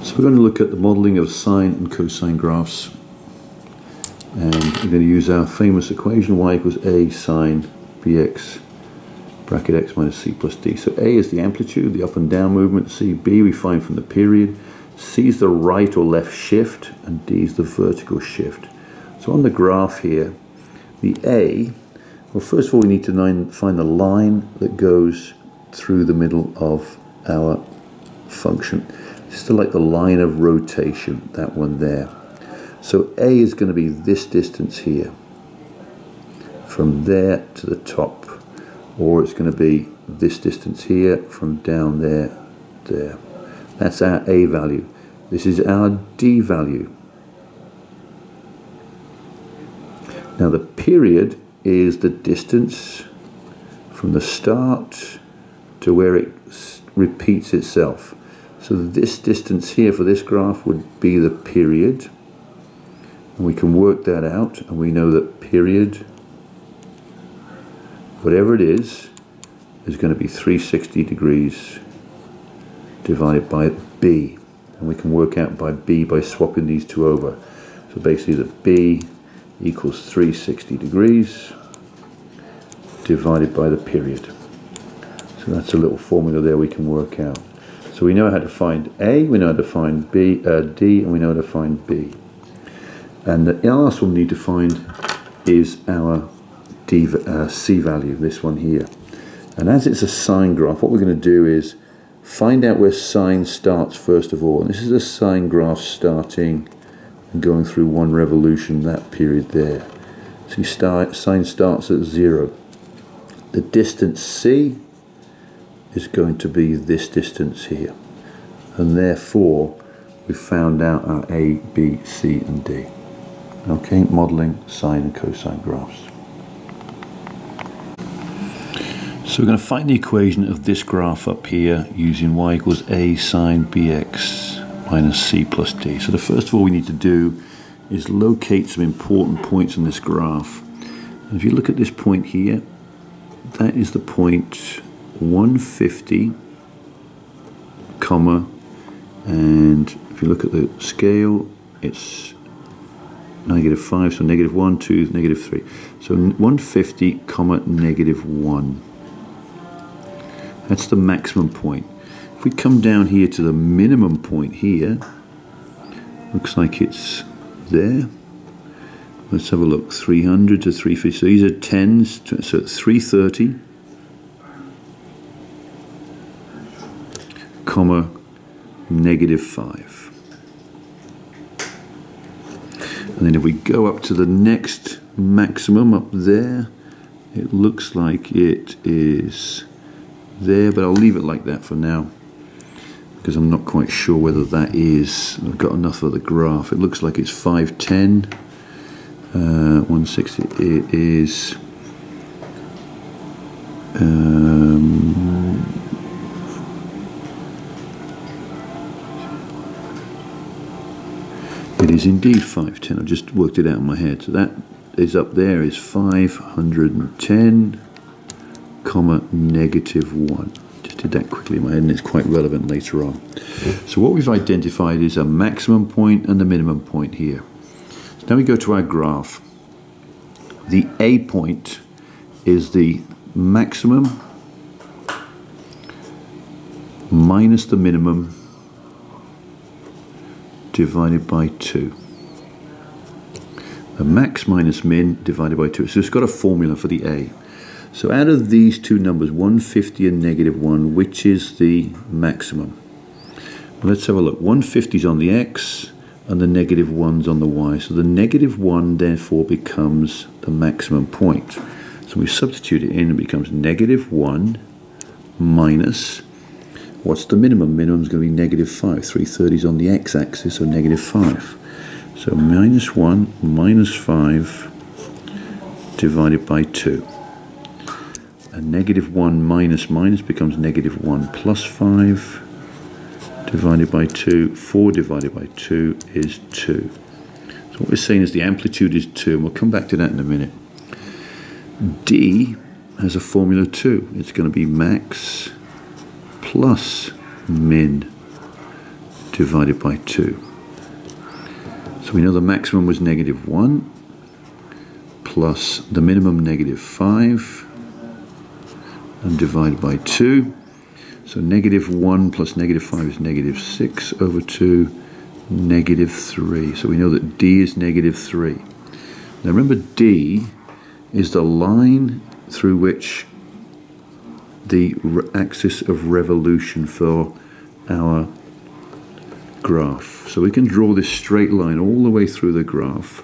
So we're going to look at the modelling of sine and cosine graphs, and we're going to use our famous equation y equals a sine bx bracket x minus c plus d. So a is the amplitude, the up and down movement, c, b we find from the period, c is the right or left shift, and d is the vertical shift. So on the graph here, the a, well, first of all we need to find the line that goes through the middle of our function. Just like the line of rotation, that one there. So a is going to be this distance here, from there to the top, or it's going to be this distance here, from down there, there. That's our a value. This is our d value. Now the period is the distance from the start to where it repeats itself. So this distance here for this graph would be the period, and we can work that out, and we know that period, whatever it is going to be 360 degrees divided by b, and we can work out by b by swapping these two over. So basically the b equals 360 degrees divided by the period. So that's a little formula there we can work out. So we know how to find a, we know how to find b, d, and we know how to find b. And the last one we need to find is our c value, this one here. And as it's a sine graph, what we're going to do is find out where sine starts first of all. And this is a sine graph starting and going through one revolution, that period there. So sine starts at 0. The distance c is going to be this distance here, and therefore we found out our a, b, c and d. Okay, modelling sine and cosine graphs. So we're going to find the equation of this graph up here using y equals a sine bx minus c plus d. So the first of all we need to do is locate some important points on this graph. And if you look at this point here, that is the point 150, comma, and if you look at the scale, it's -5, so -1, 2, -3. So 150, comma, -1. That's the maximum point. If we come down here to the minimum point here, looks like it's there. Let's have a look. 300 to 350. So these are 10s, so 330. Comma, -5. And then if we go up to the next maximum up there, it looks like it is there, but I'll leave it like that for now because I'm not quite sure whether that is, I've got enough of the graph. It looks like it's 510, 160, it is it is indeed 510. I just worked it out in my head. So that is up there is 510, comma, -1. Just did that quickly in my head, and it's quite relevant later on. So what we've identified is a maximum point and the minimum point here. So now we go to our graph. The A point is the maximum minus the minimum divided by 2. The max minus min divided by 2. So it's got a formula for the A. So out of these two numbers, 150 and -1, which is the maximum? Well, let's have a look. 150 is on the x and the -1's on the y. So the -1 therefore becomes the maximum point. So we substitute it in, it becomes -1 minus, what's the minimum? Minimum is going to be -5. 330 is on the x-axis, so -5. So -1 minus 5 divided by 2. And -1 minus minus becomes -1 plus 5 divided by 2. 4 divided by 2 is 2. So what we're saying is the amplitude is 2, and we'll come back to that in a minute. D has a formula too. It's going to be max plus min divided by 2. So we know the maximum was -1 plus the minimum -5 and divided by 2. So -1 plus -5 is -6 over 2, -3. So we know that D is -3. Now remember, D is the line through which the axis of revolution for our graph. So we can draw this straight line all the way through the graph,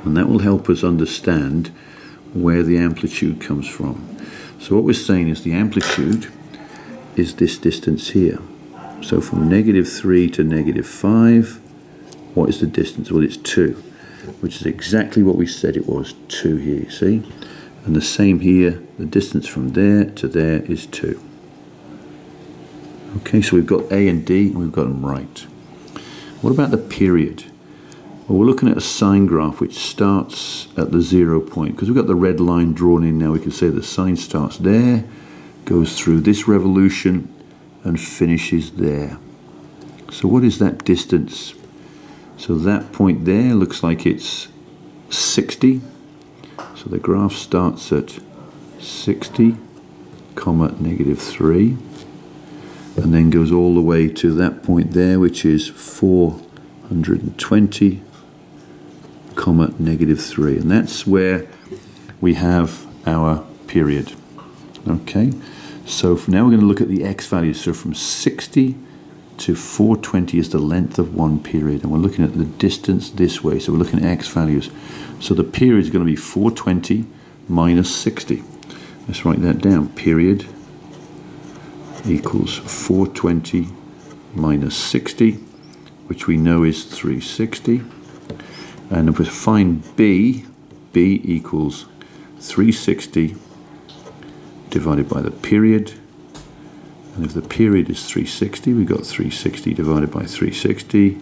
and that will help us understand where the amplitude comes from. So what we're saying is the amplitude is this distance here. So from -3 to -5, what is the distance? Well, it's 2, which is exactly what we said it was, 2 here, you see? And the same here, the distance from there to there is 2. Okay, so we've got A and D, and we've got them right. What about the period? Well, we're looking at a sine graph which starts at the 0 point. Because we've got the red line drawn in now, we can say the sine starts there, goes through this revolution, and finishes there. So what is that distance? So that point there looks like it's 60. So the graph starts at 60, -3, and then goes all the way to that point there, which is 420, -3. And that's where we have our period. Okay, so now we're going to look at the x values. So from 60 to 420 is the length of one period, and we're looking at the distance this way, so we're looking at x values. So the period is going to be 420 minus 60. Let's write that down. Period equals 420 minus 60, which we know is 360. And if we find B equals 360 divided by the period. And if the period is 360, we've got 360 divided by 360,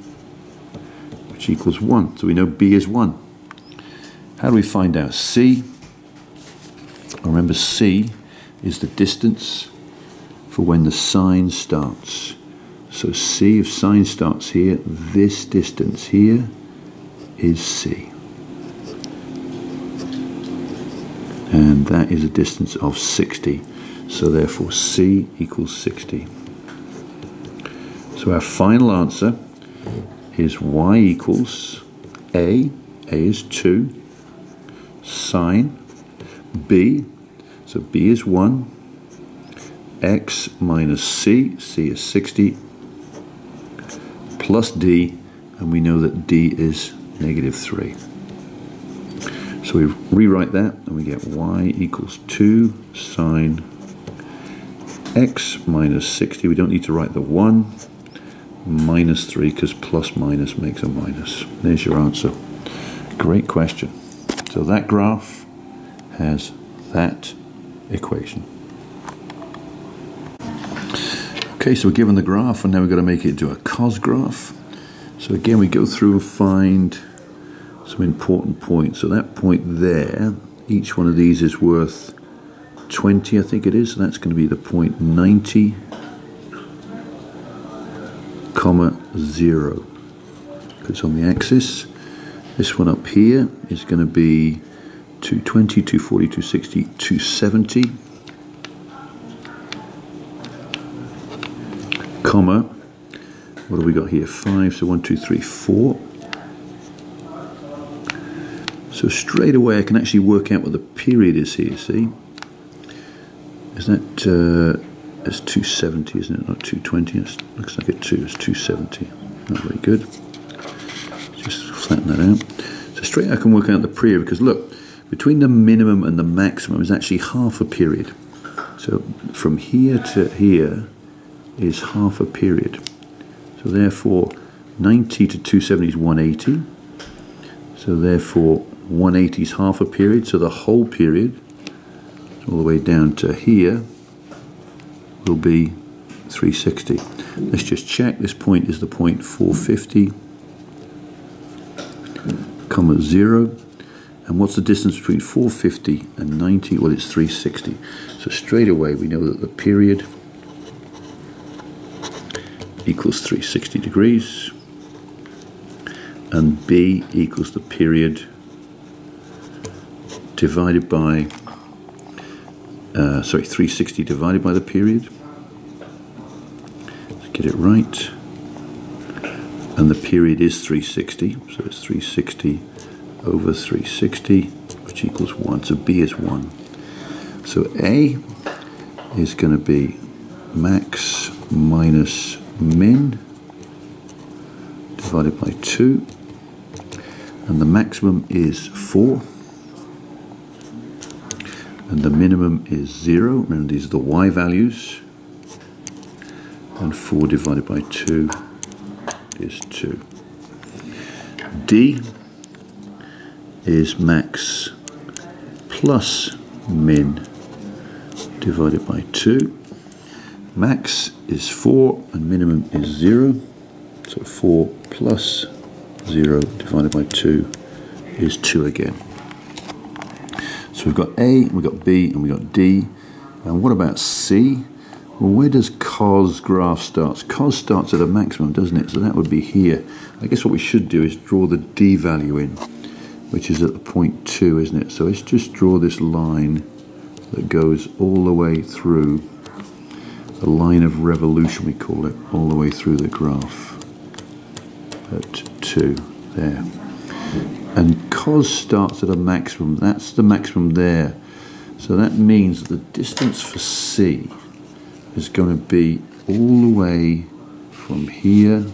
which equals 1. So we know B is 1. How do we find out C? Remember, C is the distance for when the sine starts. So C, if sine starts here, this distance here is C. And that is a distance of 60. So therefore C equals 60. So our final answer is y equals A is 2, sine B, so B is 1, x minus C is 60, plus D, and we know that D is -3. So we rewrite that and we get y equals 2 sine x minus 60. We don't need to write the 1, minus 3, because plus minus makes a minus. There's your answer. Great question. So that graph has that equation. Okay, so we're given the graph, and now we've got to make it into a cos graph. So again, we go through and find some important points. So that point there, each one of these is worth 20, I think it is. So that's going to be the point 90, 0. It's on the axis. This one up here is going to be 220, 240, 260, 270, comma, what have we got here? 5, so 1, 2, 3, 4. So straight away I can actually work out what the period is here, see? Is that, it's 270, isn't it? Not 220, it looks like a 2, it's 270. Not very good. Just flatten that out. So straight I can work out the period, because look, between the minimum and the maximum is actually half a period. So from here to here is half a period. So therefore 90 to 270 is 180. So therefore 180 is half a period. So the whole period, all the way down to here, will be 360. Let's just check. This point is the point 450, 0. And what's the distance between 450 and 90? Well, it's 360. So straight away we know that the period equals 360 degrees, and B equals the period divided by 360 divided by the period. Let's get it right. And the period is 360, so it's 360 over 360, which equals 1. So B is 1. So A is going to be max minus min divided by 2. And the maximum is 4. And the minimum is 0. Remember, these are the y values. And 4 divided by 2 is 2. D is max plus min divided by 2. Max is 4 and minimum is 0. So 4 plus 0 divided by 2 is 2 again. So we've got A, we've got B, and we've got D. And what about C? Well, where does cos graph start? Cos starts at a maximum, doesn't it? So that would be here. I guess what we should do is draw the D value in, which is at the point 2, isn't it? So let's just draw this line that goes all the way through, a line of revolution we call it, all the way through the graph at 2, there. And cos starts at a maximum, that's the maximum there. So that means that the distance for C is going to be all the way from here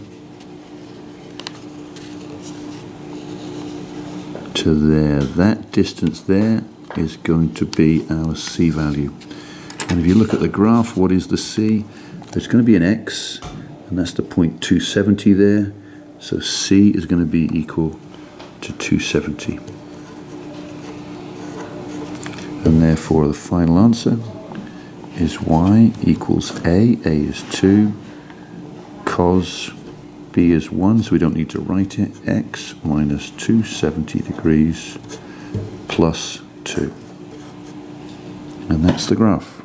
to there. That distance there is going to be our C value. And if you look at the graph, what is the C? There's going to be an X, and that's the point 270 there. So C is going to be equal to 270. And therefore the final answer is y equals A. A is 2, cos B is 1, so we don't need to write it, x minus 270 degrees plus 2. And that's the graph.